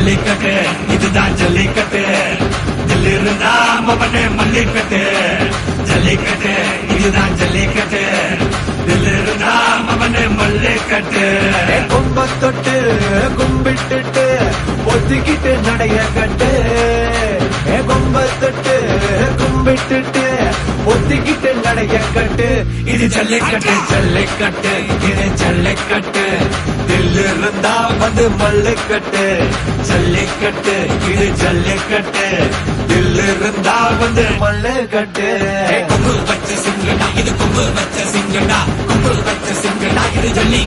ஜல்லிக்கட்டு இதுதான் ஜல்லிக்கட்டு தில் இருந்தா மவனே மல்லிக்கட்டு ஜல்லிக்கட்டு இதுதான் ஜல்லிக்கட்டு தில் இருந்தா மவனே மல்லிக்கட்டு கும்ப தொட்டு கும்பிட்டுட்டு ஒத்திக்கிட்டு நடைய கட்டு கும்ப தொட்டு கும்பிட்டுட்டு ஒத்திக்கிட்டு நடைய கட்டு இது ஜல்லிக்கட்டு ஜல்லிக்கட்டு இது ஜல்லிக்கட்டு தில் இருந்தா வந்து மல்லுக்கட்டு ஜல்லிக்கட்டு இது ஜல்லிக்கட்டு தில் இருந்தா வந்து மல்லுக்கட்டு கொம்பு வச்ச சிங்கடா இது கொம்பு வச்ச சிங்கடா கொம்பு வச்ச சிங்கடா இது ஜல்லி